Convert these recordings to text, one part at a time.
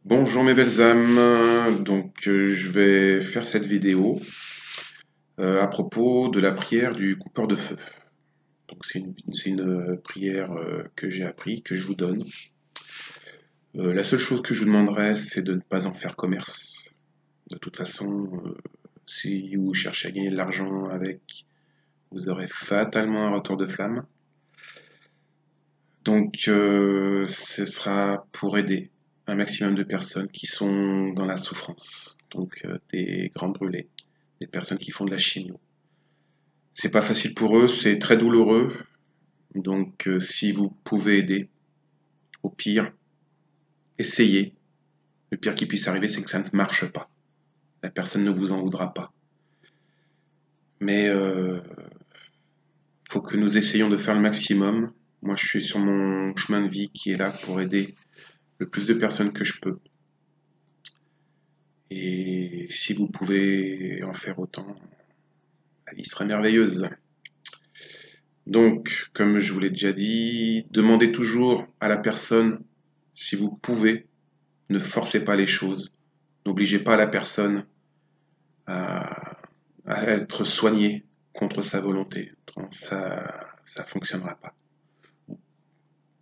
Bonjour mes belles âmes, je vais faire cette vidéo à propos de la prière du coupeur de feu. Donc c'est une prière que j'ai appris, que je vous donne. La seule chose que je vous demanderai, c'est de ne pas en faire commerce. De toute façon, si vous cherchez à gagner de l'argent avec, vous aurez fatalement un retour de flamme. Ce sera pour aider un maximum de personnes qui sont dans la souffrance, des grands brûlés, des personnes qui font de la chimio. C'est pas facile pour eux, c'est très douloureux. Si vous pouvez aider, au pire, essayez. Le pire qui puisse arriver, c'est que ça ne marche pas. La personne ne vous en voudra pas. Mais faut que nous essayions de faire le maximum. Moi, je suis sur mon chemin de vie qui est là pour aider le plus de personnes que je peux. Et si vous pouvez en faire autant, la vie sera merveilleuse. Donc, comme je vous l'ai déjà dit, demandez toujours à la personne si vous pouvez. Ne forcez pas les choses. N'obligez pas la personne à, à être soignée contre sa volonté. Ça fonctionnera pas.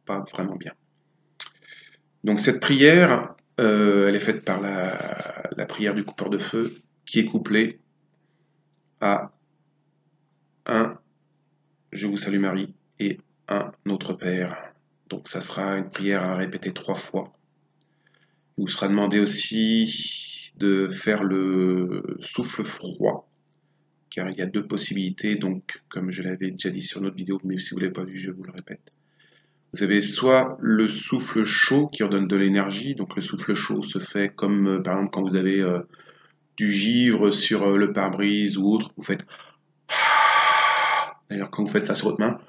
Pas vraiment bien. Donc cette prière, elle est faite par la prière du coupeur de feu, qui est couplée à un Je vous salue Marie et un Notre Père. Donc ça sera une prière à répéter 3 fois. Il vous sera demandé aussi de faire le souffle froid, car il y a 2 possibilités, donc comme je l'avais déjà dit sur notre vidéo, mais si vous ne l'avez pas vu, je vous le répète. Vous avez soit le souffle chaud qui redonne de l'énergie, donc le souffle chaud se fait comme par exemple quand vous avez du givre sur le pare-brise ou autre, vous faites d'ailleurs quand vous faites ça sur votre main,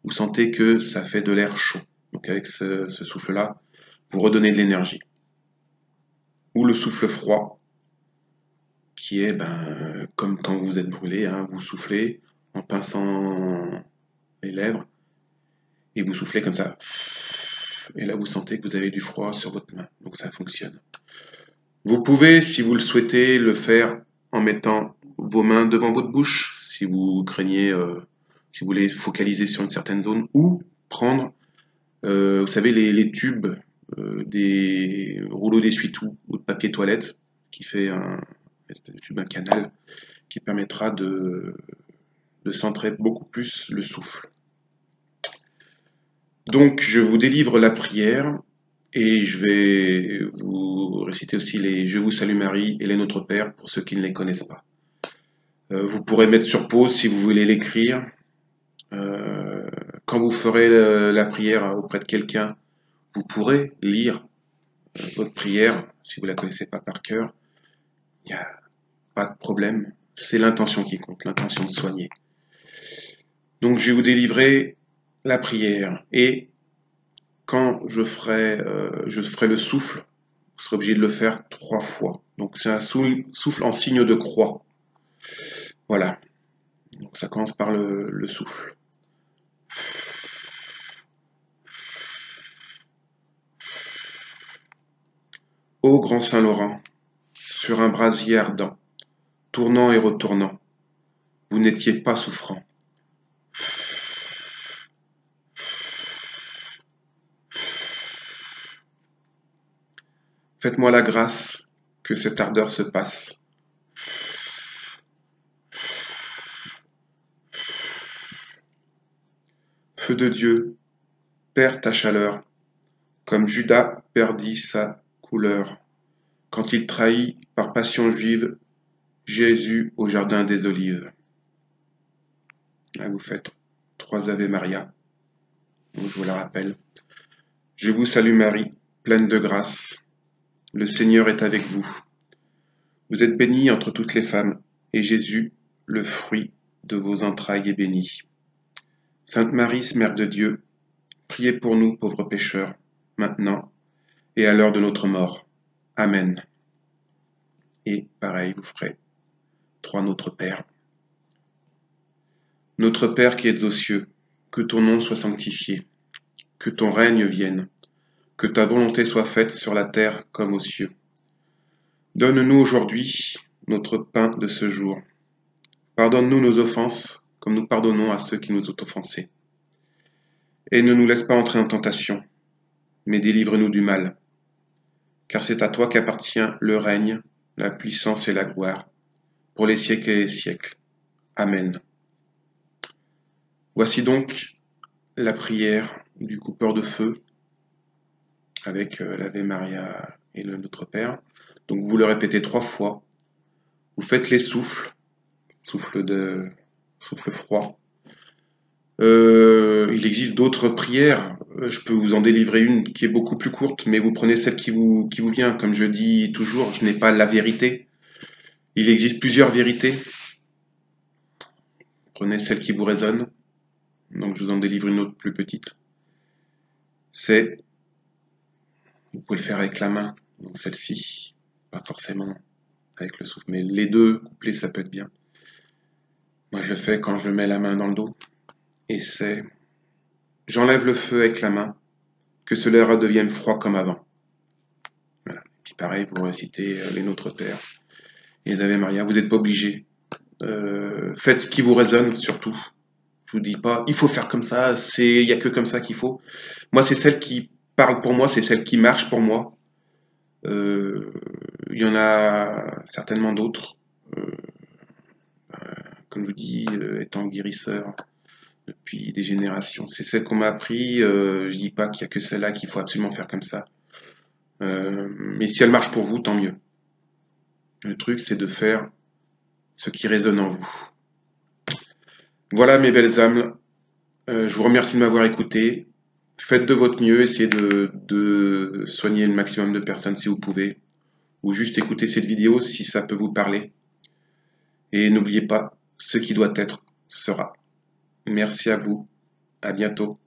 vous sentez que ça fait de l'air chaud. Donc avec ce souffle-là, vous redonnez de l'énergie. Ou le souffle froid, qui est comme quand vous êtes brûlé, hein, vous soufflez en pinçant les lèvres et vous soufflez comme ça. Et là, vous sentez que vous avez du froid sur votre main. Donc ça fonctionne. Vous pouvez, si vous le souhaitez, le faire en mettant vos mains devant votre bouche, si vous craignez, si vous voulez focaliser sur une certaine zone, ou prendre, vous savez, les tubes des rouleaux d'essuie-tout ou de papier toilette, qui fait un espèce de tube, un canal, qui permettra de centrer beaucoup plus le souffle. Donc, je vous délivre la prière et je vais vous réciter aussi les Je vous salue Marie et les Notre Père pour ceux qui ne les connaissent pas. Vous pourrez mettre sur pause si vous voulez l'écrire. Euh, Quand vous ferez la prière auprès de quelqu'un, vous pourrez lire votre prière si vous ne la connaissez pas par cœur. Il n'y a pas de problème. C'est l'intention qui compte, l'intention de soigner. Donc, je vais vous délivrer la prière et quand je ferai le souffle, vous serez obligé de le faire 3 fois. Donc c'est un souffle en signe de croix. Voilà. Donc ça commence par le souffle. Ô grand Saint-Laurent, sur un brasier ardent, tournant et retournant, vous n'étiez pas souffrant. Faites-moi la grâce que cette ardeur se passe. Feu de Dieu, perds ta chaleur, comme Judas perdit sa couleur, quand il trahit par passion juive Jésus au jardin des Olives. Là, vous faites 3 Ave Maria. Donc, je vous la rappelle. Je vous salue Marie, pleine de grâce. Le Seigneur est avec vous. Vous êtes bénie entre toutes les femmes, et Jésus, le fruit de vos entrailles, est béni. Sainte Marie, Mère de Dieu, priez pour nous pauvres pécheurs, maintenant et à l'heure de notre mort. Amen. Et pareil, vous ferez 3 Notre Père. Notre Père qui êtes aux cieux, que ton nom soit sanctifié, que ton règne vienne, que ta volonté soit faite sur la terre comme aux cieux. Donne-nous aujourd'hui notre pain de ce jour. Pardonne-nous nos offenses, comme nous pardonnons à ceux qui nous ont offensés. Et ne nous laisse pas entrer en tentation, mais délivre-nous du mal. Car c'est à toi qu'appartient le règne, la puissance et la gloire, pour les siècles et les siècles. Amen. Voici donc la prière du coupeur de feu, avec l'Ave Maria et le Notre Père. Donc vous le répétez 3 fois. Vous faites les souffles, souffle froid. Il existe d'autres prières. Je peux vous en délivrer une qui est beaucoup plus courte, mais vous prenez celle qui vous vient. Comme je dis toujours, je n'ai pas la vérité. Il existe plusieurs vérités. Prenez celle qui vous résonne. Donc je vous en délivre une autre plus petite. Vous pouvez le faire avec la main. Donc celle-ci, pas forcément avec le souffle, mais les deux couplets, ça peut être bien. Moi je le fais quand je mets la main dans le dos. Et c'est « J'enlève le feu avec la main, que cela redevienne froid comme avant. » Voilà. Et puis pareil, vous récitez les Notre Père et les Ave Maria. Vous n'êtes pas obligé. Faites ce qui vous résonne, surtout. Je vous dis pas, il faut faire comme ça, il n'y a que comme ça qu'il faut. Moi, c'est celle qui parle pour moi, c'est celle qui marche pour moi. Il y en a certainement d'autres. Comme je vous dis, étant guérisseur depuis des générations, c'est celle qu'on m'a appris. Je dis pas qu'il y a que celle-là qu'il faut absolument faire comme ça. Mais si elle marche pour vous, tant mieux. Le truc, c'est de faire ce qui résonne en vous. Voilà mes belles âmes. Je vous remercie de m'avoir écouté. Faites de votre mieux, essayez de soigner le maximum de personnes si vous pouvez. Ou juste écouter cette vidéo si ça peut vous parler. Et n'oubliez pas, ce qui doit être sera. Merci à vous. À bientôt.